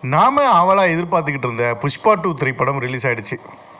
நாம ஆவலாக எதிர்பார்த்துக்கிட்டு இருந்த புஷ்பா 2 திரைப்படம் ரிலீஸ் ஆகிடுச்சு.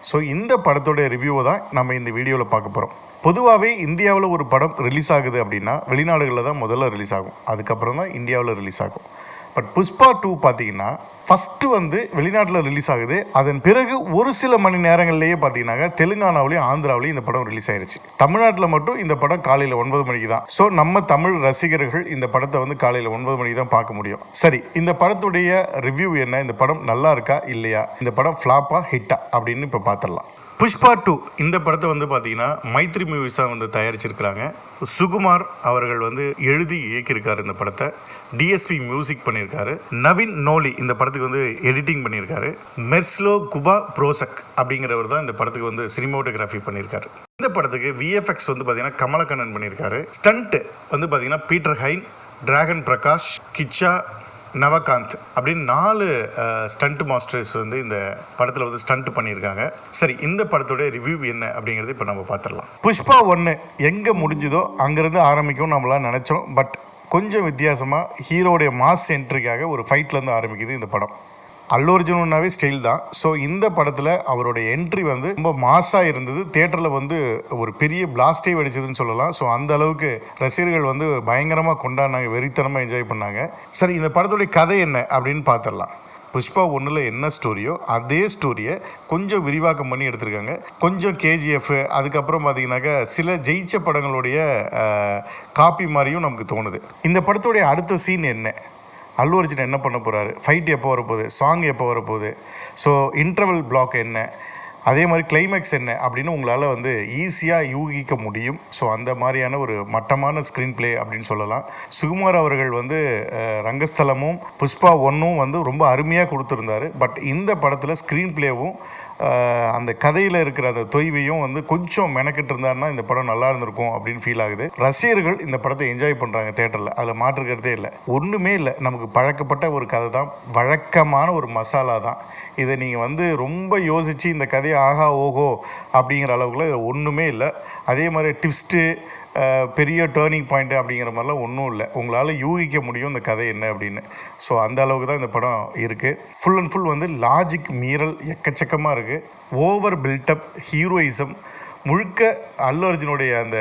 ஸோ இந்த படத்தோட ரிவ்யூவை தான் நம்ம இந்த வீடியோவில் பார்க்க போகிறோம். பொதுவாகவே இந்தியாவில் ஒரு படம் ரிலீஸ் ஆகுது அப்படின்னா வெளிநாடுகளில் தான் முதல்ல ரிலீஸ் ஆகும், அதுக்கப்புறம் தான் இந்தியாவில் ரிலீஸ் ஆகும். பட் புஷ்பா 2 பார்த்தீங்கன்னா ஃபஸ்ட்டு வெளிநாட்டில் ரிலீஸ் ஆகுது. அதன் பிறகு ஒரு சில மணி நேரங்கள்லேயே பார்த்தீங்கன்னா தெலுங்கானாவிலையும் ஆந்திராவிலையும் இந்த படம் ரிலீஸ் ஆயிடுச்சு. தமிழ்நாட்டில் மட்டும் இந்த படம் காலையில் 9 மணிக்கு தான். ஸோ நம்ம தமிழ் ரசிகர்கள் இந்த படத்தை காலையில் 9 மணிக்கு தான் பார்க்க முடியும். சரி, இந்த படத்துடைய ரிவ்யூ என்ன? இந்த படம் நல்லா இருக்கா இல்லையா? இந்த படம் ஃப்ளாப்பா ஹிட்டா அப்படின்னு இப்போ பார்த்துடலாம். புஷ்பா 2 இந்த படத்தை பார்த்தீங்கன்னா மைத்ரி மூவிஸாக தயாரிச்சிருக்கிறாங்க. சுகுமார் அவர்கள் எழுதி இயக்கியிருக்காரு. இந்த படத்தை டிஎஸ்பி மியூசிக் பண்ணியிருக்காரு. நவீன் நோலி இந்த படத்துக்கு எடிட்டிங் பண்ணியிருக்காரு. மெர்ஸ்லோ குபா ப்ரோசக் அப்படிங்கிறவர் தான் இந்த படத்துக்கு சினிமோட்டோகிராஃபி பண்ணியிருக்காரு. இந்த படத்துக்கு விஎஃப்எக்ஸ் பார்த்தீங்கன்னா கமலக்கண்ணன் பண்ணியிருக்காரு. ஸ்டண்ட் பார்த்தீங்கன்னா பீட்டர் ஹைன், டிராகன் பிரகாஷ், கிச்சா, நவகாந்த் அப்படின்னு 4 ஸ்டண்ட் மாஸ்டர்ஸ் இந்த படத்தில் ஸ்டண்ட் பண்ணியிருக்காங்க. சரி, இந்த படத்தோட ரிவ்யூ என்ன அப்படிங்கிறது இப்போ நம்ம பார்த்துடலாம். புஷ்பா 1 எங்கே முடிஞ்சதோ அங்கேருந்து ஆரம்பிக்கும் நம்மளாம் நினச்சோம். பட் கொஞ்சம் வித்தியாசமாக ஹீரோடைய மாஸ் என்ட்ரிக்காக ஒரு ஃபைட்லேருந்து ஆரம்பிக்குது இந்த படம். அல்லு அர்ஜுனாவே ஸ்டைல் தான். ஸோ இந்த படத்தில் அவருடைய என்ட்ரி ரொம்ப மாஸாக இருந்தது. தியேட்டரில் ஒரு பெரிய பிளாஸ்டே வெடிச்சதுன்னு சொல்லலாம். ஸோ அந்த அளவுக்கு ரசிகர்கள் பயங்கரமாக கொண்டாடினாங்க, வெறித்தனமாக என்ஜாய் பண்ணாங்க. சரி, இந்த படத்துடைய கதை என்ன அப்படின்னு பார்த்துடலாம். புஷ்பா 1 என்ன ஸ்டோரியோ அதே ஸ்டோரியை கொஞ்சம் விரிவாக்கம் பண்ணி எடுத்திருக்காங்க. கொஞ்சம் கேஜிஎஃப், அதுக்கப்புறம் பார்த்தீங்கன்னாக்கா சில ஜெயிச்ச படங்களுடைய காப்பி மாதிரியும் நமக்கு தோணுது. இந்த படத்துடைய அடுத்த சீன் என்ன, அல்லு அர்ஜுன் என்ன பண்ண போகிறாரு, ஃபைட் எப்போ வரப்போகுது, சாங் எப்போ வரப்போகுது, ஸோ இன்டர்வல் பிளாக் என்ன, அதே மாதிரி கிளைமேக்ஸ் என்ன அப்படின்னு உங்களால் ஈஸியாக யூகிக்க முடியும். ஸோ அந்த மாதிரியான ஒரு மட்டமான ஸ்க்ரீன் பிளே அப்படின்னு சொல்லலாம். சுகுமார் அவர்கள் ரங்கஸ்தலமும் புஷ்பா 1 ரொம்ப அருமையாக கொடுத்துருந்தாரு. பட் இந்த படத்தில் ஸ்க்ரீன் பிளேவும் அந்த கதையில் இருக்கிற அந்த தொய்வையும் கொஞ்சம் மெனக்கிட்டு இருந்தாருன்னா இந்த படம் நல்லா இருந்திருக்கும் அப்படின்னு ஃபீல் ஆகுது. ரசிகர்கள் இந்த படத்தை என்ஜாய் பண்ணுறாங்க தேட்டரில், அதில் மாற்றுக்கிறதே இல்லை. ஒன்றுமே இல்லை, நமக்கு பழக்கப்பட்ட ஒரு கதை தான், வழக்கமான ஒரு மசாலா தான். இதை நீங்கள் ரொம்ப யோசித்து இந்த கதையை ஆகா ஓஹோ அப்படிங்கிற அளவுக்குலாம் இதில் ஒன்றுமே இல்லை. அதே மாதிரி ட்விஸ்ட்டு, பெரிய டேர்னிங் பாயிண்ட்டு அப்படிங்கிற மாதிரிலாம் ஒன்றும் இல்லை. உங்களால் யூகிக்க முடியும் இந்த கதை என்ன அப்படின்னு. ஸோ அந்த அளவுக்கு தான் இந்த படம் இருக்குது. ஃபுல் அண்ட் ஃபுல் லாஜிக் மீறல் எக்கச்சக்கமாக இருக்குது. ஓவர் பில்டப், ஹீரோயிசம் முழுக்க அல்லு அர்ஜுனுடைய அந்த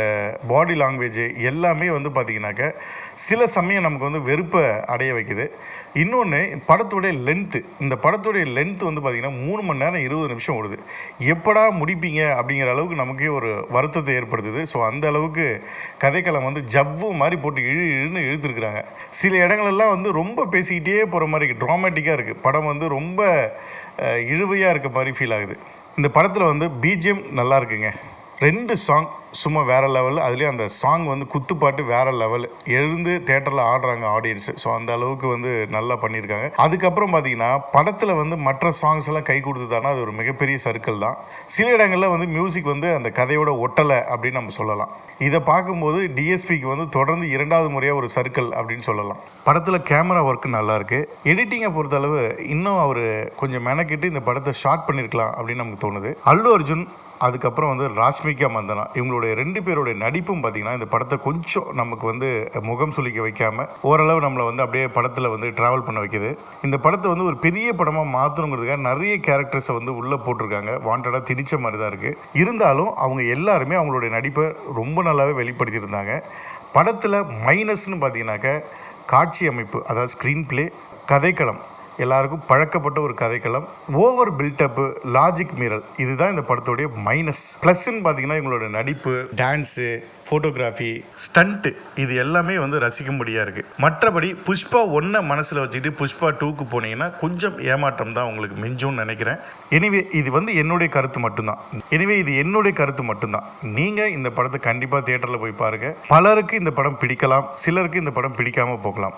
பாடி லாங்குவேஜ் எல்லாமே பார்த்திங்கனாக்கா சில சமயம் நமக்கு வெறுப்பை அடைய வைக்குது. இன்னொன்று, படத்துடைய லென்த்து. இந்த படத்துடைய லென்த்து பார்த்திங்கன்னா 3 மணி நேரம் 20 நிமிஷம் ஓடுது. எப்படா முடிப்பீங்க அப்படிங்கிற அளவுக்கு நமக்கே ஒரு வருத்தத்தை ஏற்படுத்துது. ஸோ அந்த அளவுக்கு கதைக்களம் ஜவ்வு மாதிரி போட்டு இழுன்னு இழுத்துருக்குறாங்க. சில இடங்களெல்லாம் ரொம்ப பேசிக்கிட்டே போகிற மாதிரி ட்ராமேட்டிக்காக இருக்குது. படம் ரொம்ப இழுவையாக இருக்க மாதிரி ஃபீல் ஆகுது. இந்த படத்தில் பிஜிஎம் நல்லா இருக்குங்க. 2 சாங் சும்மா வேறு லெவல். அதுலேயும் அந்த சாங் குத்துப்பாட்டு வேறு லெவல். எழுந்து தேட்டரில் ஆடுறாங்க ஆடியன்ஸு. ஸோ அந்த அளவுக்கு நல்லா பண்ணியிருக்காங்க. அதுக்கப்புறம் பார்த்திங்கன்னா படத்தில் மற்ற சாங்ஸ் எல்லாம் கை கொடுத்துதானா அது ஒரு மிகப்பெரிய சர்க்கிள் தான். சில இடங்களில் மியூசிக் அந்த கதையோட ஒட்டலை அப்படின்னு நம்ம சொல்லலாம். இதை பார்க்கும்போது டிஎஸ்பிக்கு தொடர்ந்து 2வது முறையாக ஒரு சர்க்கிள் அப்படின்னு சொல்லலாம். படத்தில் கேமரா ஒர்க்கு நல்லாயிருக்கு. எடிட்டிங்கை பொறுத்தளவு இன்னும் அவர் கொஞ்சம் மெனக்கிட்டு இந்த படத்தை ஷார்ட் பண்ணியிருக்கலாம் அப்படின்னு நமக்கு தோணுது. அல்லு அர்ஜுன், அதுக்கப்புறம் ராஷ்மிகா மந்தனா, இவங்களுடைய 2 பேருடைய நடிப்பும் பார்த்திங்கன்னா இந்த படத்தை கொஞ்சம் நமக்கு முகம் சுளிக்க வைக்காமல் ஓரளவு நம்மளை அப்படியே படத்தில் ட்ராவல் பண்ண வைக்கிது. இந்த படத்தை ஒரு பெரிய படமாக மாற்றணுங்கிறதுக்காக நிறைய கேரக்டர்ஸை உள்ளே போட்டிருக்காங்க. வாண்டடாக திணிச்ச மாதிரி தான் இருக்குது. இருந்தாலும் அவங்க எல்லாருமே அவங்களுடைய நடிப்பை ரொம்ப நல்லாவே வெளிப்படுத்தியிருந்தாங்க. படத்தில் மைனஸ்ன்னு பார்த்தீங்கன்னாக்க காட்சி அமைப்பு, அதாவது ஸ்க்ரீன் பிளே, கதைக்களம், எல்லாருக்கும் பழக்கப்பட்ட ஒரு கதைக்களம், ஓவர் பில்டப்பு, லாஜிக் மீறல், இதுதான் இந்த படத்துடைய மைனஸ். ப்ளஸ்ன்னு பார்த்தீங்கன்னா இவங்களோட நடிப்பு, டான்ஸு, ஃபோட்டோகிராஃபி, ஸ்டண்ட்டு, இது எல்லாமே ரசிக்கும்படியாக இருக்குது. மற்றபடி புஷ்பா 1 மனசில் வச்சுக்கிட்டு புஷ்பா 2க்கு போனீங்கன்னா கொஞ்சம் ஏமாற்றம் தான் உங்களுக்கு மிஞ்சும்னு நினைக்கிறேன். எனிவே இது என்னுடைய கருத்து மட்டும்தான். நீங்கள் இந்த படத்தை கண்டிப்பாக தியேட்டரில் போய் பாருங்கள். பலருக்கு இந்த படம் பிடிக்கலாம், சிலருக்கு இந்த படம் பிடிக்காமல் போகலாம்.